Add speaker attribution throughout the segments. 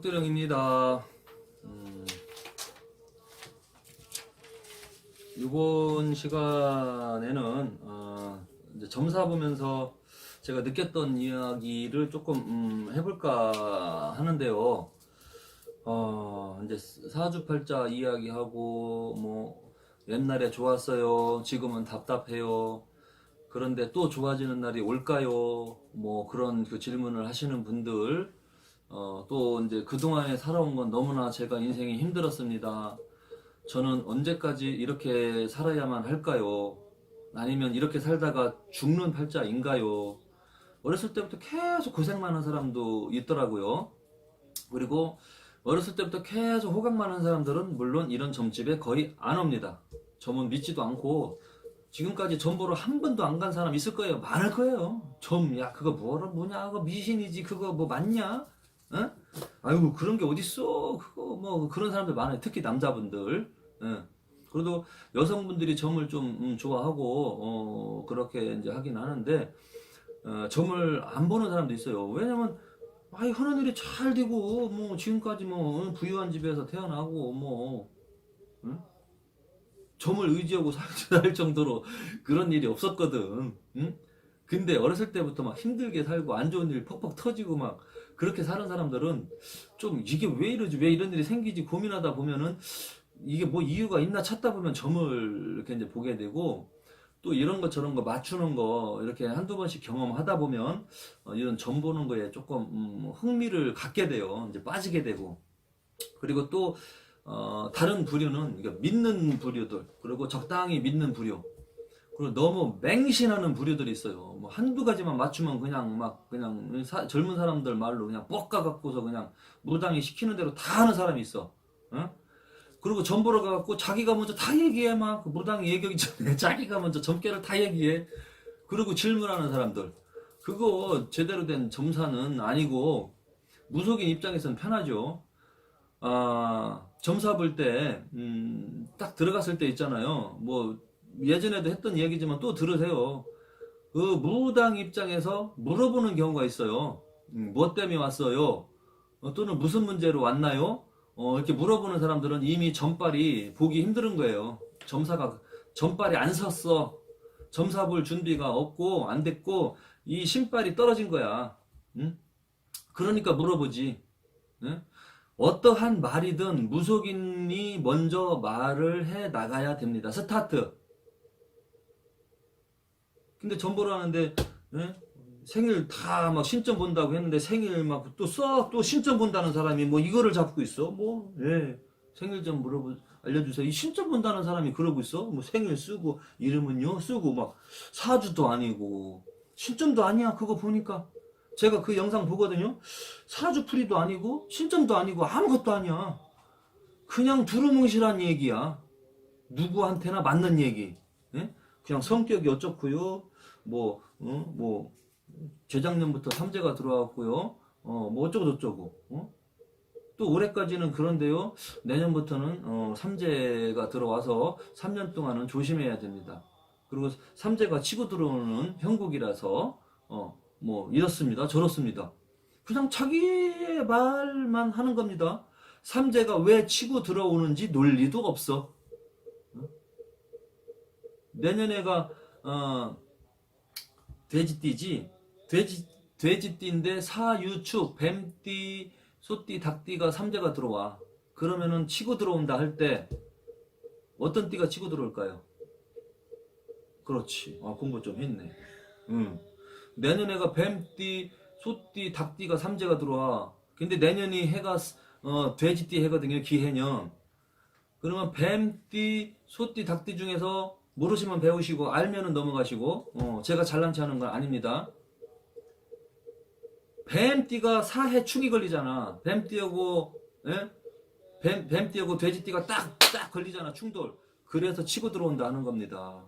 Speaker 1: 흑도령입니다. 이번 시간에는 이제 점사 보면서 제가 느꼈던 이야기를 조금 해볼까 하는데요. 이제 사주팔자 이야기하고 뭐 옛날에 좋았어요, 지금은 답답해요, 그런데 또 좋아지는 날이 올까요? 뭐 그런 그 질문을 하시는 분들, 또 이제 그동안에 살아온 건 너무나 제가 인생이 힘들었습니다. 저는 언제까지 이렇게 살아야만 할까요? 아니면 이렇게 살다가 죽는 팔자인가요? 어렸을 때부터 계속 고생 많은 사람도 있더라고요. 그리고 어렸을 때부터 계속 호강 많은 사람들은 물론 이런 점집에 거의 안 옵니다. 점은 믿지도 않고 지금까지 점 보러 한 번도 안 간 사람 있을 거예요. 많을 거예요. 점, 야 그거 뭐냐, 그거 미신이지, 그거 뭐 맞냐? 어? 아이고 그런 게 어딨어, 그거 뭐 그런 사람들 많아요. 특히 남자분들. 예. 그래도 여성분들이 점을 좀 좋아하고 그렇게 이제 하긴 하는데 점을 안 보는 사람도 있어요. 왜냐면 하는 일이 잘 되고 뭐 지금까지 뭐 부유한 집에서 태어나고 뭐 응? 점을 의지하고 살 정도로 그런 일이 없었거든. 응? 근데 어렸을 때부터 막 힘들게 살고 안 좋은 일 퍽퍽 터지고 막 그렇게 사는 사람들은 좀 이게 왜 이러지, 왜 이런 일이 생기지 고민하다 보면은 이게 뭐 이유가 있나 찾다 보면 점을 이렇게 이제 보게 되고, 또 이런 거 저런 거 맞추는 거 이렇게 한두 번씩 경험하다 보면 이런 점 보는 거에 조금 흥미를 갖게 돼요. 이제 빠지게 되고. 그리고 또 다른 부류는 그러니까 믿는 부류들, 그리고 적당히 믿는 부류, 그리고 너무 맹신하는 부류들이 있어요. 뭐 한두 가지만 맞추면 그냥 막 그냥 젊은 사람들 말로 그냥 뻑가 갖고서 그냥 무당이 시키는 대로 다 하는 사람이 있어. 어? 그리고 점 보러 가갖고 자기가 먼저 다 얘기해. 막 무당이 얘기하기 전에 자기가 먼저 점괘를 다 얘기해. 그리고 질문하는 사람들, 그거 제대로 된 점사는 아니고 무속인 입장에서는 편하죠. 점사 볼 때 딱 들어갔을 때 있잖아요. 뭐 예전에도 했던 얘기지만 또 들으세요. 그 무당 입장에서 물어보는 경우가 있어요. 뭐 때문에 왔어요? 또는 무슨 문제로 왔나요? 이렇게 물어보는 사람들은 이미 점빨이 보기 힘든 거예요. 점사가 점빨이 안 섰어. 점사 볼 준비가 없고 안 됐고 이 신빨이 떨어진 거야. 응? 그러니까 물어보지. 응? 어떠한 말이든 무속인이 먼저 말을 해 나가야 됩니다. 스타트. 근데 점 보러 하는데 생일 다 막 신점 본다고 했는데 생일 막 또 또 신점 본다는 사람이 뭐 이거를 잡고 있어. 뭐 생일 좀 알려주세요. 이 신점 본다는 사람이 그러고 있어. 뭐 생일 쓰고 이름은요 쓰고 막 사주도 아니고 신점도 아니야. 그거 보니까 제가 그 영상 보거든요. 사주풀이도 아니고 신점도 아니고 아무것도 아니야. 그냥 두루뭉실한 얘기야. 누구한테나 맞는 얘기. 그냥 성격이 어쩌고요. 뭐 재작년부터 삼재가 들어왔고요. 뭐 어쩌고 저쩌고. 또 올해까지는 그런데요. 내년부터는 삼재가 들어와서 3년 동안은 조심해야 됩니다. 그리고 삼재가 치고 들어오는 형국이라서 뭐 이렇습니다, 저렇습니다. 그냥 자기의 말만 하는 겁니다. 삼재가 왜 치고 들어오는지 논리도 없어. 내년에가 돼지띠지. 돼지띠인데 사유축, 뱀띠, 소띠, 닭띠가 삼재가 들어와. 그러면은 치고 들어온다 할 때 어떤 띠가 치고 들어올까요? 그렇지. 공부 좀 했네. 내년에가 뱀띠, 소띠, 닭띠가 삼재가 들어와. 근데 내년이 해가 돼지띠 해거든요. 기해년. 그러면 뱀띠, 소띠, 닭띠 중에서 모르시면 배우시고 알면은 넘어가시고 제가 잘난 체 하는 건 아닙니다. 뱀띠가 사해축이 걸리잖아. 뱀띠하고 뱀띠하고 돼지띠가 딱 걸리잖아. 충돌. 그래서 치고 들어온다 하는 겁니다.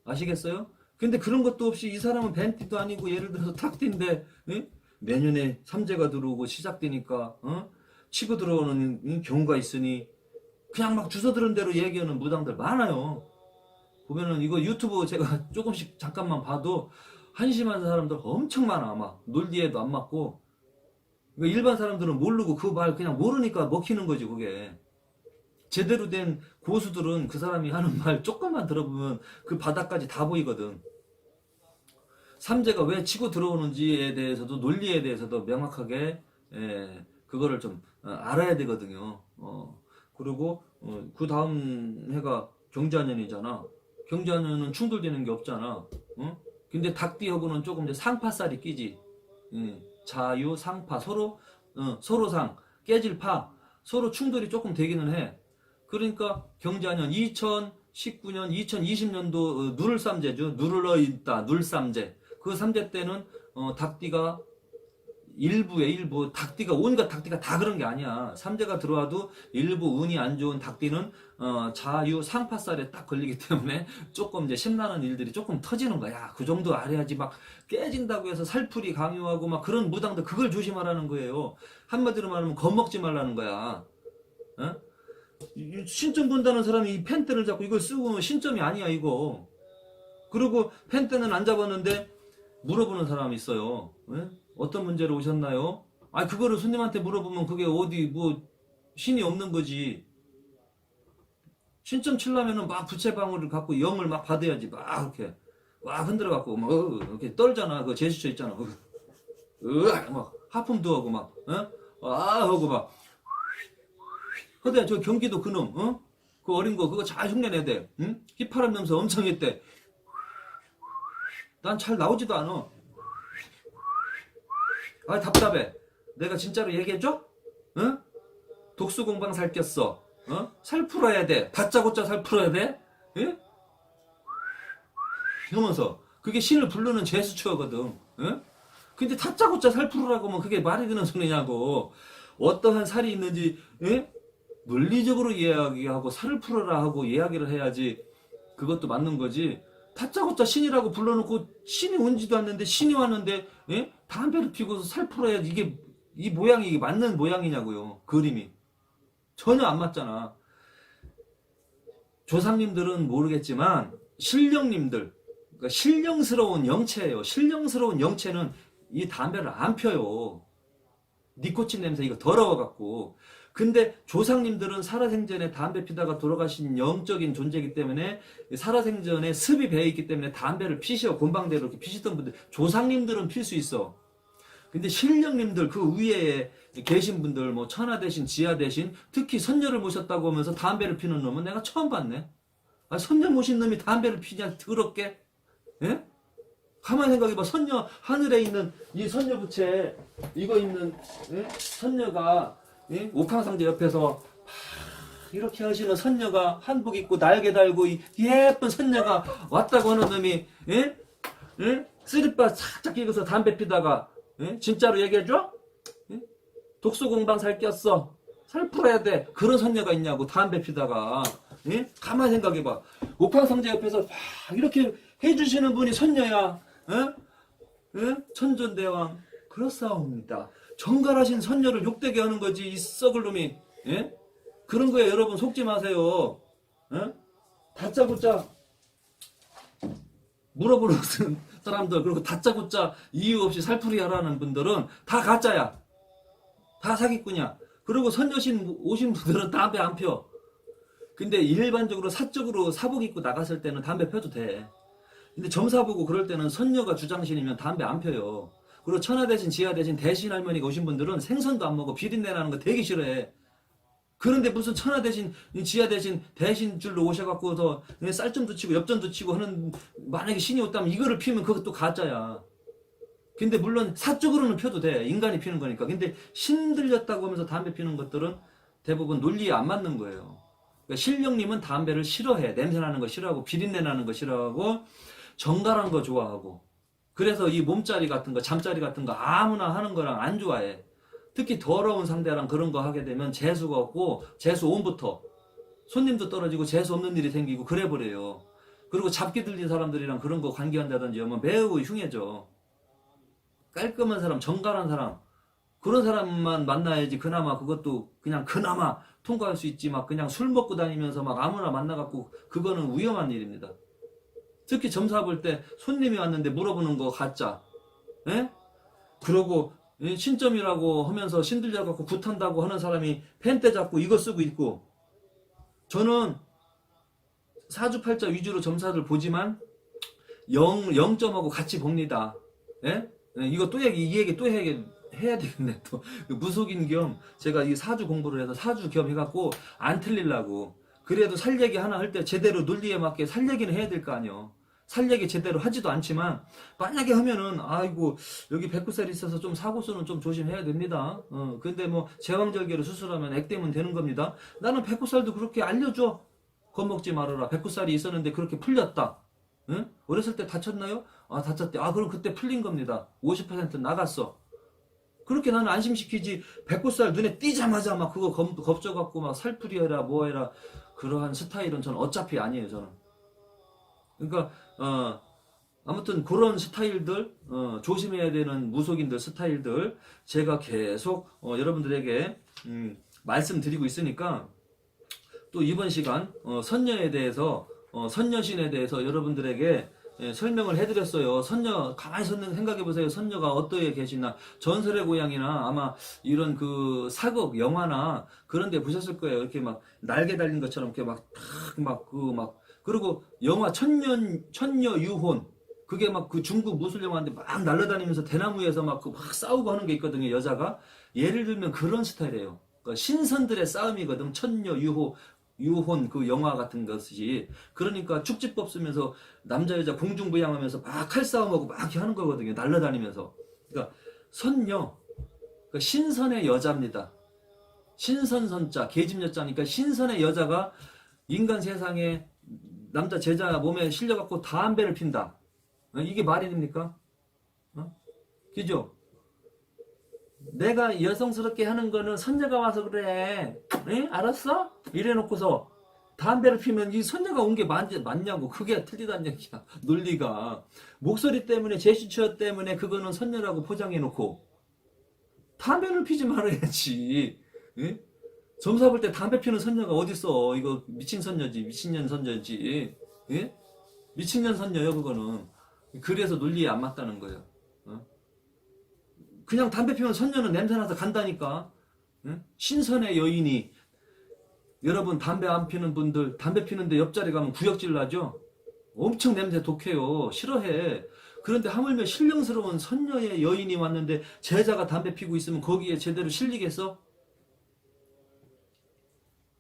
Speaker 1: 아시겠어요? 근데 그런 것도 없이 이 사람은 뱀띠도 아니고 예를 들어서 닭띠인데 내년에 삼재가 들어오고 시작되니까 치고 들어오는 경우가 있으니 그냥 막 주워 들은 대로 얘기하는 무당들 많아요. 보면은 이거 유튜브 제가 조금씩 잠깐만 봐도 한심한 사람들 엄청 많아. 막 논리에도 안 맞고 그러니까 일반 사람들은 모르고 그 말 그냥 모르니까 먹히는 거지 그게. 제대로 된 고수들은 그 사람이 하는 말 조금만 들어보면 그 바닥까지 다 보이거든. 삼재가 왜 치고 들어오는지에 대해서도 논리에 대해서도 명확하게 그거를 좀 알아야 되거든요. 그리고 그 다음 해가 경자년이잖아. 경자년은 충돌되는 게 없잖아. 근데 닭띠하고는 조금 이제 상파살이 끼지. 자유 상파 서로 상 깨질 파 서로 충돌이 조금 되기는 해. 그러니까 경자년 2019년 2020년도 누를삼재죠. 누를러 있다 눌삼재. 그 삼재 때는 닭띠가 일부 닭띠가 온갖 닭띠가 다 그런 게 아니야. 삼재가 들어와도 일부 운이 안 좋은 닭띠는 자유 상파살에 딱 걸리기 때문에 조금 이제 심나는 일들이 조금 터지는 거야. 그 정도 알아야지 막 깨진다고 해서 살풀이 강요하고 막 그런 무당들 그걸 조심하라는 거예요. 한마디로 말하면 겁먹지 말라는 거야. 어? 신점 본다는 사람이 이 펜대를 잡고 이걸 쓰고 신점이 아니야 이거. 그리고 펜대는 안 잡았는데 물어보는 사람이 있어요. 예? 어떤 문제로 오셨나요? 아, 그거를 손님한테 물어보면 그게 어디 뭐 신이 없는 거지. 신점 치려면은 막 부채방울을 갖고 영을 막 받아야지. 막 이렇게 막 흔들어 갖고 막 이렇게 떨잖아. 그 제스처 있잖아. 막 하품도 하고 막 하고 막. 근데 저 경기도 그놈 그 어린 거 그거 잘 흉내내야 돼. 응? 휘파람 냄새 엄청 했대. 난 잘 나오지도 않아. 아 답답해. 내가 진짜로 얘기해줘? 응? 독수공방 살 꼈어. 살 풀어야 돼. 다짜고짜 살 풀어야 돼. 응? 이러면서 그게 신을 부르는 제스처거든. 응? 근데 다짜고짜 살 풀으라고 하면 그게 말이 되는 소리냐고. 어떠한 살이 있는지 응? 논리적으로 이야기하고 살을 풀어라 하고 이야기를 해야지 그것도 맞는 거지. 다짜고짜 신이라고 불러놓고 신이 온지도 않는데 신이 왔는데 담배를 피고서 살 풀어야지 이게 이 모양이 이게 맞는 모양이냐고요. 그림이 전혀 안 맞잖아. 조상님들은 모르겠지만 신령님들 그러니까 신령스러운 영체예요. 신령스러운 영체는 이 담배를 안 펴요. 니코틴 냄새 이거 더러워갖고. 근데 조상님들은 살아생전에 담배 피다가 돌아가신 영적인 존재이기 때문에 살아생전에 습이 배어있기 때문에 담배를 피셔. 곤방대로 이렇게 피시던 분들 조상님들은 필 수 있어. 근데 신령님들 그 위에 계신 분들 뭐 천하 대신 지하 대신 특히 선녀를 모셨다고 하면서 담배를 피는 놈은 내가 처음 봤네. 아, 선녀 모신 놈이 담배를 피냐 더럽게. 예? 가만히 생각해봐. 선녀 하늘에 있는 이 선녀 부채 이거 있는 선녀가 옥황상제 옆에서 이렇게 하시는 선녀가 한복 입고 날개 달고 예쁜 선녀가 왔다고 하는 놈이 쓰리빠 살짝 끼고서 담배 피다가 진짜로 얘기해줘? 독수공방 살 꼈어. 살 풀어야 돼. 그런 선녀가 있냐고 담배 피다가. 가만히 생각해봐. 옥황상제 옆에서 이렇게 해주시는 분이 선녀야. 천존대왕 그렇사옵니다. 정갈하신 선녀를 욕되게 하는 거지 이 썩을 놈이. 그런 거에 여러분 속지 마세요. 다짜고짜 물어보는 사람들 그리고 다짜고짜 이유 없이 살풀이 하라는 분들은 다 가짜야. 다 사기꾼이야. 그리고 선녀신 오신 분들은 담배 안 펴. 근데 일반적으로 사적으로 사복 입고 나갔을 때는 담배 펴도 돼. 근데 점사 보고 그럴 때는 선녀가 주장신이면 담배 안 펴요. 그리고 천하 대신 지하 대신 대신 할머니가 오신 분들은 생선도 안 먹어. 비린내 나는 거 되게 싫어해. 그런데 무슨 천하 대신 지하 대신 대신 줄로 오셔갖고서 쌀점도 치고 엽전도 치고 하는 만약에 신이 왔다면 이거를 피우면 그것도 가짜야. 근데 물론 사적으로는 펴도 돼. 인간이 피는 거니까. 근데 신 들렸다고 하면서 담배 피는 것들은 대부분 논리에 안 맞는 거예요. 그러니까 신령님은 담배를 싫어해. 냄새 나는 거 싫어하고 비린내 나는 거 싫어하고 정갈한 거 좋아하고. 그래서 이 몸자리 같은 거 잠자리 같은 거 아무나 하는 거랑 안 좋아해. 특히 더러운 상대랑 그런 거 하게 되면 재수가 없고 재수 온부터 손님도 떨어지고 재수 없는 일이 생기고 그래버려요. 그리고 잡기 들린 사람들이랑 그런 거 관계한다든지 하면 매우 흉해져. 깔끔한 사람, 정갈한 사람 그런 사람만 만나야지 그나마 그것도 그냥 그나마 통과할 수 있지. 막 그냥 술 먹고 다니면서 막 아무나 만나갖고 그거는 위험한 일입니다. 특히 점사 볼 때 손님이 왔는데 물어보는 거 가짜. 예? 그러고 예, 신점이라고 하면서 신들려갖고 굿한다고 하는 사람이 펜대 잡고 이거 쓰고 있고, 저는 사주팔자 위주로 점사를 보지만 0점하고 같이 봅니다. 예? 예, 이거 또 이 얘기 또 해야 되겠네. 또 무속인 겸 제가 이 사주 공부를 해서 사주 겸 해갖고 안 틀리려고. 그래도 살 얘기 하나 할 때 제대로 논리에 맞게 살 얘기는 해야 될 거 아니요. 살 얘기 제대로 하지도 않지만 만약에 하면은 아이고 여기 백구살이 있어서 좀 사고수는 좀 조심해야 됩니다. 근데 뭐 제왕절개로 수술하면 액되면 되는 겁니다. 나는 백구살도 그렇게 알려줘. 겁먹지 말아라. 백구살이 있었는데 그렇게 풀렸다. 응? 어렸을 때 다쳤나요? 아 다쳤대. 아 그럼 그때 풀린 겁니다. 50% 나갔어. 그렇게 나는 안심시키지. 백구살 눈에 띄자마자 막 그거 겁줘갖고 막 살풀이 해라 뭐 해라. 그러한 스타일은 저는 어차피 아니에요. 저는. 그러니까 아무튼 그런 스타일들, 조심해야 되는 무속인들 스타일들 제가 계속 여러분들에게 말씀드리고 있으니까, 또 이번 시간 선녀에 대해서 선녀신에 대해서 여러분들에게 설명을 해드렸어요. 선녀 가만히 생각해 보세요. 선녀가 어떻게 계시나. 전설의 고향이나 아마 이런 그 사극 영화나 그런 데 보셨을 거예요. 이렇게 막 날개 달린 것처럼 이렇게 그리고 영화 천녀 유혼, 그게 막 그 중국 무술 영화인데 막 날아다니면서 대나무에서 막 싸우고 하는 게 있거든요. 여자가. 예를 들면 그런 스타일이에요. 그러니까 신선들의 싸움이거든. 천녀 유혼 그 영화 같은 것이. 그러니까 축지법 쓰면서 남자 여자 공중부양하면서 막 칼싸움하고 막 이렇게 하는 거거든요. 날아다니면서. 그러니까 선녀, 그러니까 신선의 여자입니다. 신선선자, 계집여자니까 신선의 여자가 인간 세상에 남자 제자 몸에 실려갖고 담배를 핀다. 이게 말이 됩니까? 그죠? 내가 여성스럽게 하는 거는 선녀가 와서 그래. 에? 알았어? 이래놓고서 담배를 피면 이 선녀가 온 게 맞냐고. 그게 틀리다는 얘기야. 논리가. 목소리 때문에, 제스처 때문에 그거는 선녀라고 포장해놓고 담배를 피지 말아야지. 에? 점사 볼 때 담배 피는 선녀가 어딨어. 이거 미친 선녀지. 미친년 선녀지. 예? 미친년 선녀요 그거는. 그래서 논리에 안 맞다는 거예요. 그냥 담배 피우면 선녀는 냄새나서 간다니까. 예? 신선의 여인이. 여러분 담배 안 피는 분들 담배 피는데 옆자리 가면 구역질 나죠? 엄청 냄새 독해요. 싫어해. 그런데 하물며 신령스러운 선녀의 여인이 왔는데 제자가 담배 피고 있으면 거기에 제대로 실리겠어?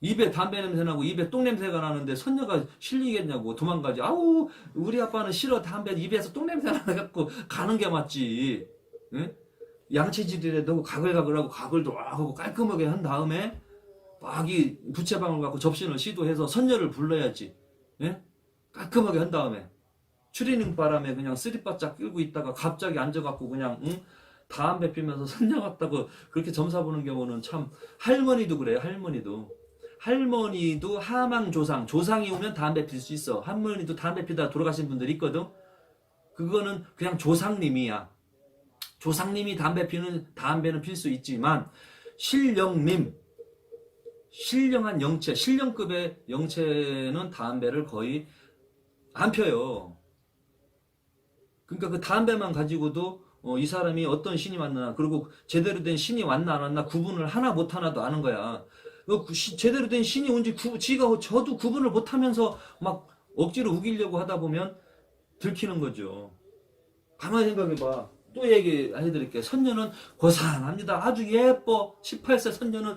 Speaker 1: 입에 담배 냄새 나고 입에 똥 냄새가 나는데 선녀가 실리겠냐고. 도망가지. 아우 우리 아빠는 싫어. 담배 입에서 똥 냄새 나갖고 가는 게 맞지. 응? 양치질이라도 가글가글하고 가글도 하고 깔끔하게 한 다음에 막 이 부채방울 갖고 접신을 시도해서 선녀를 불러야지. 예? 깔끔하게 한 다음에 추리닝 바람에 그냥 쓰리바짝 끌고 있다가 갑자기 앉아갖고 그냥 담배 피면서 선녀 같다고 그렇게 점사 보는 경우는 참. 할머니도 그래요. 할머니도 하망조상, 조상이 오면 담배 필 수 있어. 할머니도 담배 피다 돌아가신 분들이 있거든. 그거는 그냥 조상님이야. 조상님이 담배는 필 수 있지만 신령님, 신령한 영체, 신령급의 영체는 담배를 거의 안 펴요. 그러니까 그 담배만 가지고도 이 사람이 어떤 신이 왔나, 그리고 제대로 된 신이 왔나 안 왔나 구분을 하나도 아는 거야. 제대로 된 신이 온지 저도 구분을 못하면서 막 억지로 우기려고 하다 보면 들키는 거죠. 가만히 생각해봐. 또 얘기해드릴게요. 선녀는 고상합니다. 아주 예뻐. 18세 선녀는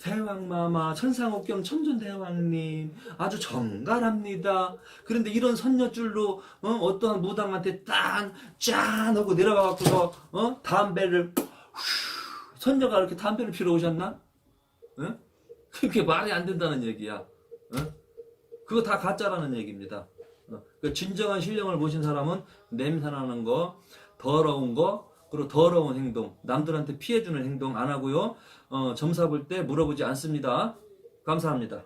Speaker 1: 대왕마마, 천상옥경 천존대왕님 아주 정갈합니다. 그런데 이런 선녀줄로 어떠한 무당한테 짠 하고 내려가갖고서 담배를 선녀가 이렇게 담배를 피러 오셨나? 응? 그게 말이 안 된다는 얘기야. 응? 그거 다 가짜라는 얘기입니다. 그 진정한 신령을 보신 사람은 냄새나는 거, 더러운 거, 그리고 더러운 행동, 남들한테 피해주는 행동 안 하고요. 점사 볼 때 물어보지 않습니다. 감사합니다.